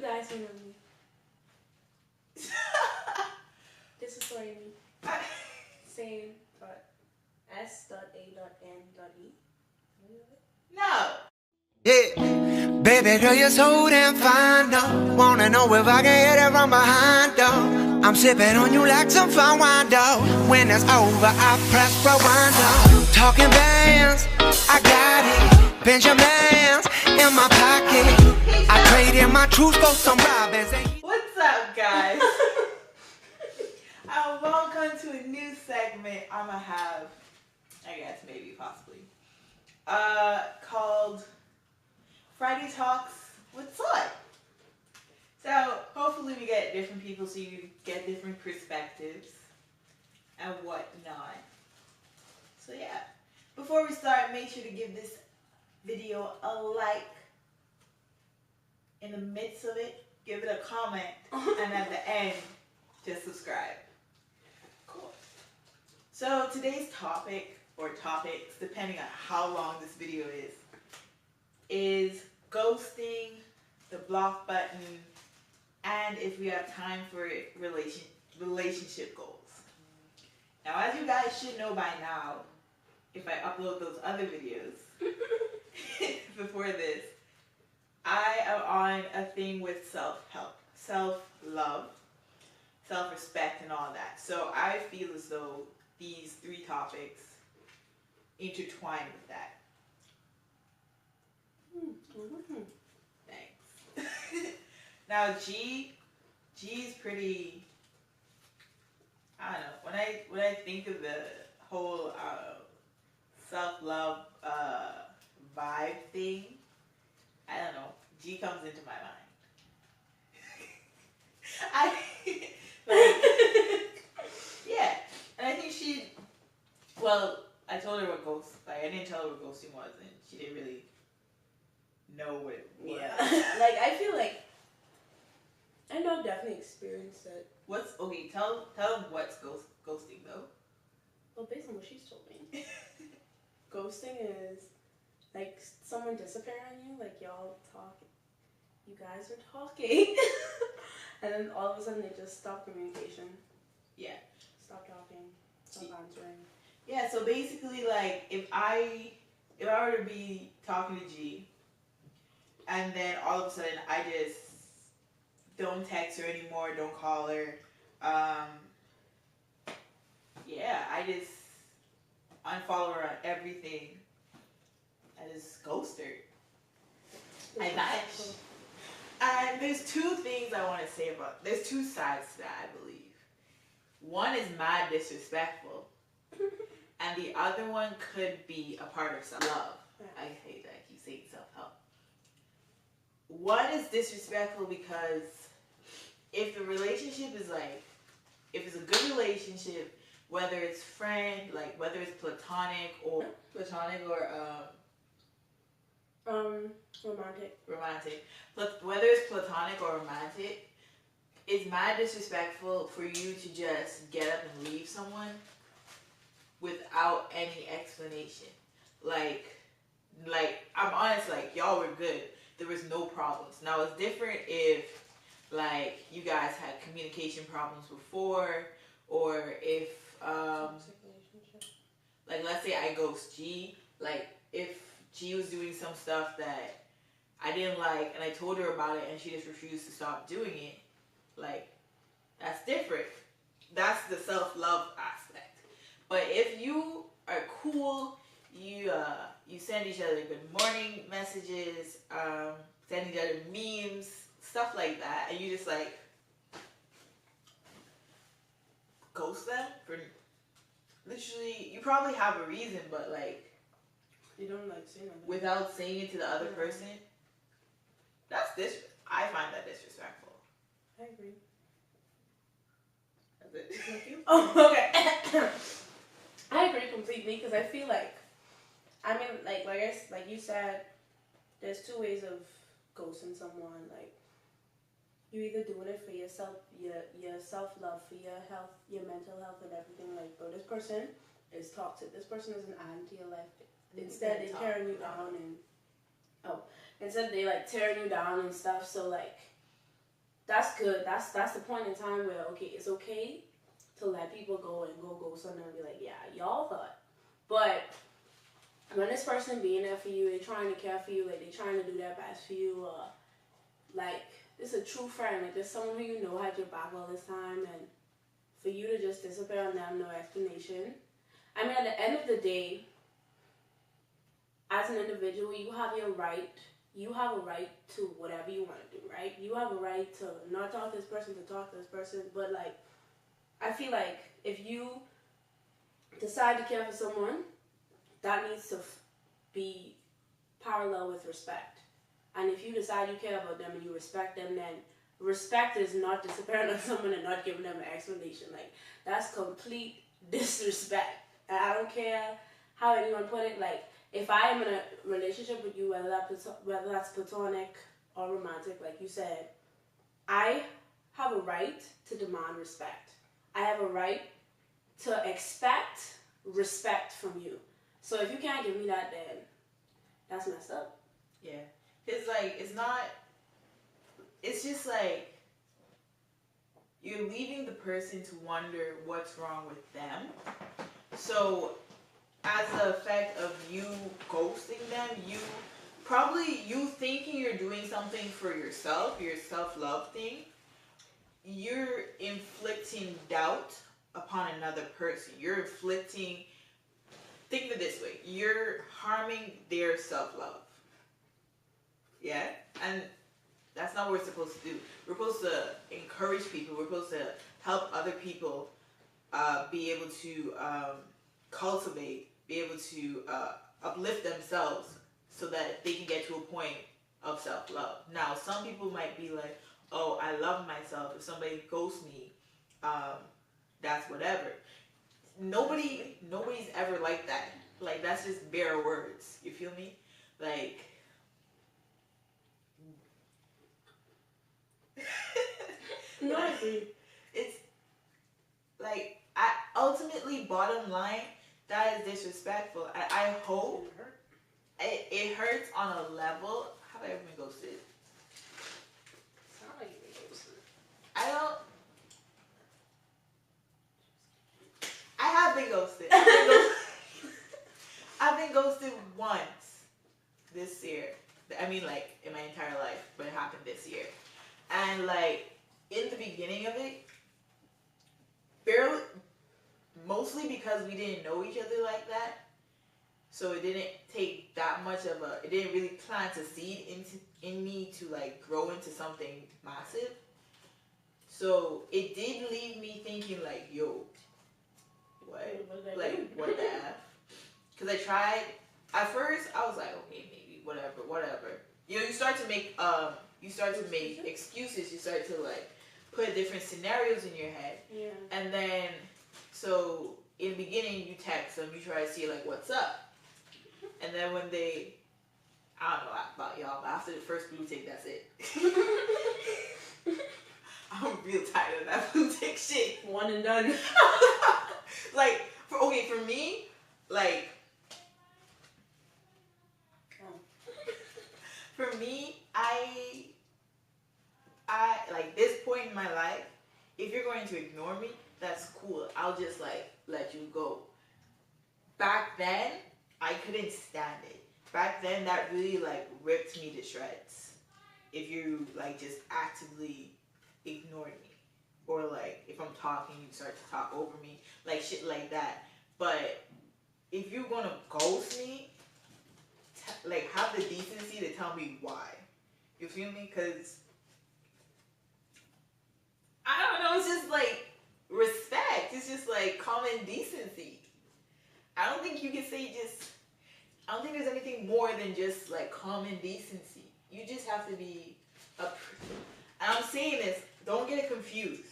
guys don't know me. This is for me. Sane.s.a.n.e. No. Yeah, baby girl, you're so damn fine, though. Wanna know if I can hit it from behind, though. I'm sipping on you like some fine wine, though. When it's over, I press rewind, though. Talking bands, I got it. Benjamins in my pocket. I traded my truth for some robins. What's up, guys? Welcome to a new segment I'ma have, I guess, maybe, possibly, called Friday Talks with Soy. So hopefully we get different people so you get different perspectives and whatnot. So yeah, before we start, make sure to give this video a like. In the midst of it, give it a comment, and at the end, just subscribe. Cool. So today's topic, or topics, depending on how long this video is ghosting, the block button, and if we have time for it, relationship goals. Now, as you guys should know by now, if I upload those other videos before this, I am on a thing with self-help, self-love, self-respect, and all that. So I feel as though these three topics intertwine with that. Thanks. Now G is pretty, I don't know, when I think of the whole self-love vibe thing, I don't know, G comes into my mind. Yeah, and I think I told her what I didn't tell her what ghosting was, and she didn't really know what it was. Yeah, I feel like I know I've definitely experienced it. Tell them what's ghosting though. Well, based on what she's told me, ghosting is like someone disappear on you, like you guys are talking, and then all of a sudden they just stop communication. Yeah. Stop talking, stop answering. Yeah, so basically, like, if I were to be talking to G, and then all of a sudden I just don't text her anymore, don't call her, yeah, I just unfollow her on everything. I just ghost her. I vanish. And there's two things I want to say there's two sides to that, I believe. One is mad disrespectful, and the other one could be a part of self-love. I hate that I keep saying self-help. One is disrespectful because if the relationship is if it's a good relationship, whether it's friend, whether it's platonic or romantic. Whether it's platonic or romantic, it's mad disrespectful for you to just get up and leave someone without any explanation. I'm honest, y'all were good. There was no problems. Now it's different if you guys had communication problems before, or if let's say I ghost G, if G was doing some stuff that I didn't like and I told her about it and she just refused to stop doing it, that's different. That's the self-love aspect. But if you are cool, you send each other good morning messages, send each other memes, stuff like that, and you just ghost them for literally, you probably have a reason, but you don't say nothing without saying it to the other person. I find that disrespectful. I agree. That's it. Thank you. Oh, okay. I agree completely because I feel like you said, there's two ways of ghosting someone. You either doing it for yourself, your self-love, for your health, your mental health, and everything. Bro, this person is toxic. This person is an add to your life. Instead, they're tearing you down and tearing you down and stuff. So that's good. That's the point in time where, okay, it's okay to let people go and go somewhere and be like, yeah, y'all thought. But when this person being there for you, they trying to care for you, like they trying to do their best for you, like it's a true friend, like there's someone who you know had your back all this time, and for you to just disappear on them, no explanation. I mean, at the end of the day, as an individual, you have your right. You have a right to whatever you want to do, right? You have a right to not talk to this person, to talk to this person. But like, I feel like if you decide to care for someone, that needs to be parallel with respect. And if you decide you care about them and you respect them, then respect is not disappearing on someone and not giving them an explanation. Like, that's complete disrespect. And I don't care how anyone put it. Like, if I am in a relationship with you, whether that's platonic or romantic, like you said, I have a right to demand respect. I have a right to expect respect from you. So if you can't give me that, then that's messed up. Yeah. It's like, it's just like, you're leaving the person to wonder what's wrong with them. So, as the effect of you ghosting them, you thinking you're doing something for yourself, your self-love thing, you're inflicting doubt upon another person. Think of it this way, you're harming their self-love. Yeah? And that's not what we're supposed to do. We're supposed to encourage people. We're supposed to help other people be able to cultivate, be able to uplift themselves so that they can get to a point of self-love. Now, some people might be like, oh, I love myself. If somebody ghosts me, that's whatever. Nobody's ever like that. Like, that's just bare words. You feel me? Like, No, I agree. It's like, ultimately, bottom line, that is disrespectful. I hope it hurts on a level. Have I ever been ghosted? Sound like you've been ghosted. I have been ghosted. I've been ghosted once this year. I mean, like, in my entire life, but it happened this year. And, like, in the beginning of it, barely, mostly because we didn't know each other like that, so it didn't take that much of it didn't really plant a seed in me to, like, grow into something massive. So it did leave me thinking, like, yo, what? Like, what the F? Because I tried, at first, I was like, okay, maybe, whatever. You know, you start to make excuses, you start to, like, put different scenarios in your head. Yeah. And then, so, in the beginning, you text them, you try to see, like, what's up. And then when they, I don't know about y'all, but after the first blue tick, that's it. I'm real tired of that blue tick shit. One and done. Like, for me, like, for me, I like, this point in my life, if you're going to ignore me, that's cool. I'll just, like, let you go. Back then, I couldn't stand it. Back then, that really, like, ripped me to shreds. If you, like, just actively ignore me. Or, like, if I'm talking, you start to talk over me. Like, shit like that. But if you're gonna ghost me, like, have the decency to tell me why. You feel me? Because, I don't know, it's just, like, respect. It's just, like, common decency. I don't think you can say I don't think there's anything more than just, like, common decency. You just have to be and I'm saying this, don't get it confused.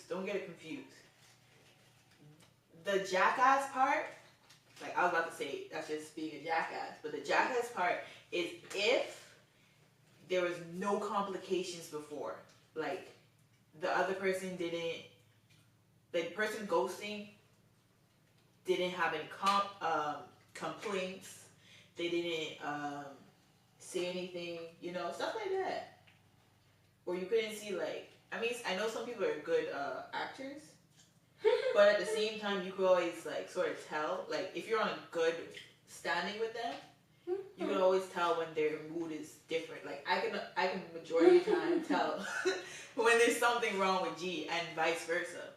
The jackass part, like, I was about to say, that's just being a jackass, but the jackass part is if there was no complications before. Like, the other person the person ghosting didn't have any complaints. They didn't say anything, you know, stuff like that. Or you couldn't see, like, I mean, I know some people are good actors, but at the same time, you could always like sort of tell, like if you're on a good standing with them, you can always tell when their mood is different. Like I can majority of the time tell when there's something wrong with G and vice versa.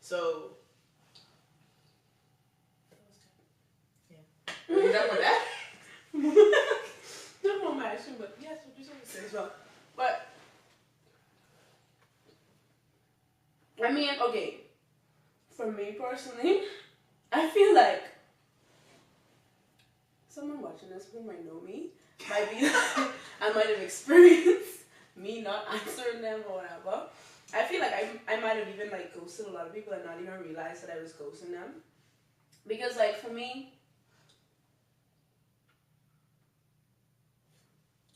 So yeah, you done with that? No more action, but yes, what you're supposed to say as well. But I mean, okay, for me personally, I feel like someone watching this who might know me might be like, I might have experienced me not answering them or whatever. I feel like I might have even like ghosted a lot of people and not even realized that I was ghosting them. Because like for me,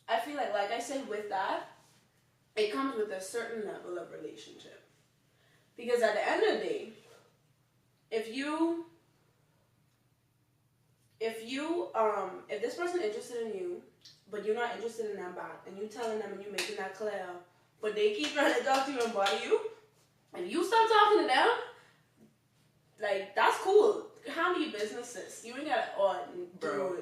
I feel like I said with that, it comes with a certain level of relationship. Because at the end of the day, if this person interested in you, but you're not interested in them back, and you telling them and you making that clear, but they keep trying to talk to you and bother you, and you stop talking to them, like that's cool. Handle your businesses. You ain't gotta, bro.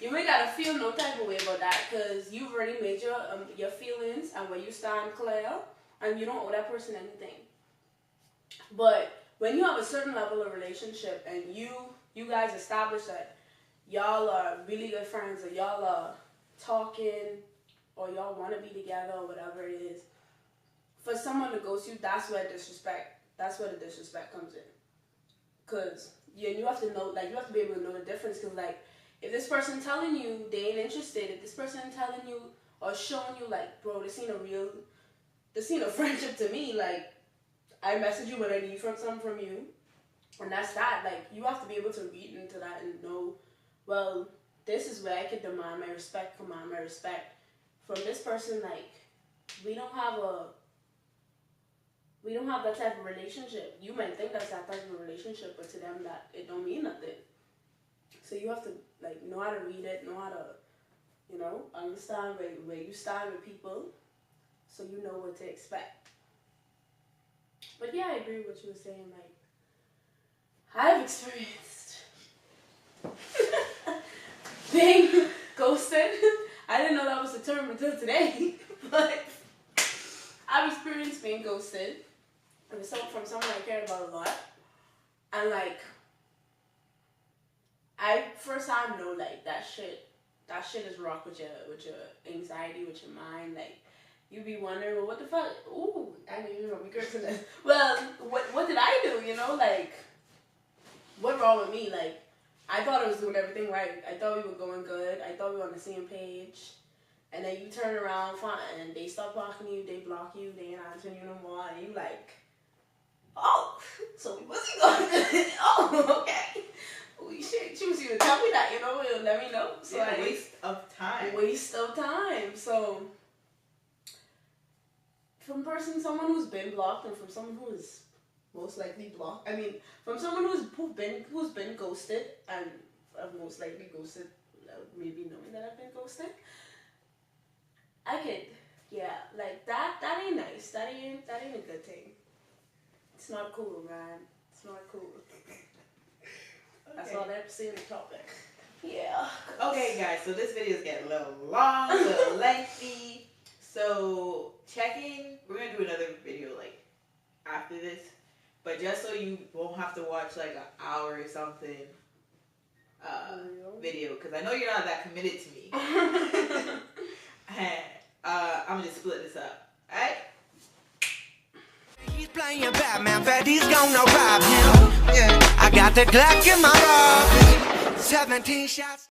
You ain't gotta feel no type of way about that because you've already made your feelings and where you stand clear, and you don't owe that person anything. But when you have a certain level of relationship and you guys establish that y'all are really good friends or y'all are talking or y'all want to be together or whatever it is, for someone to ghost you, that's where the disrespect comes in. Because you have to know, like, you have to be able to know the difference. Because, like, if this person telling you they ain't interested, if this person telling you or showing you, like, bro, this ain't a friendship to me, like, I message you when I need something from you, and that's that. Like, you have to be able to read into that and know, well, this is where I can command my respect from this person. Like, we don't have that type of relationship. You might think that's that type of relationship, but to them that it don't mean nothing. So you have to like know how to read it, know how to, understand where you stand with people, so you know what to expect. But yeah, I agree with what you were saying. Like, I've experienced being ghosted. I didn't know that was the term until today, but I've experienced being ghosted from someone I cared about a lot, and like, I first time know like that shit is rock with your anxiety, with your mind. Like, you be wondering, well, what the fuck? Ooh, I didn't even know we cursing this. Well, what did I do? Like, what wrong with me? Like, I thought I was doing everything right. I thought we were going good. I thought we were on the same page. And then you turn around, fine, and they stop talking to you, they block you, they ain't answering you no more, and you like, oh, so we wasn't going good. Oh, okay. We should choose you to tell me that, it'll let me know. So yeah, waste of time. So from someone who's been blocked, and from someone who is most likely blocked, from someone who's been ghosted, and I've most likely ghosted, maybe knowing that I've been ghosted, I could, like that ain't nice. That ain't a good thing. It's not cool, man. It's not cool. Okay. That's all I have to say on the topic. Yeah. Okay, guys, so this video is getting a little long, a little lengthy. So we're gonna do another video like after this, but just so you won't have to watch like an hour or something video, because I know you're not that committed to me. And I'm gonna just split this up. Alright? He's playing Batman, Freddy's gonna rob him. Yeah. I got the Glock in my robe. 17 shots.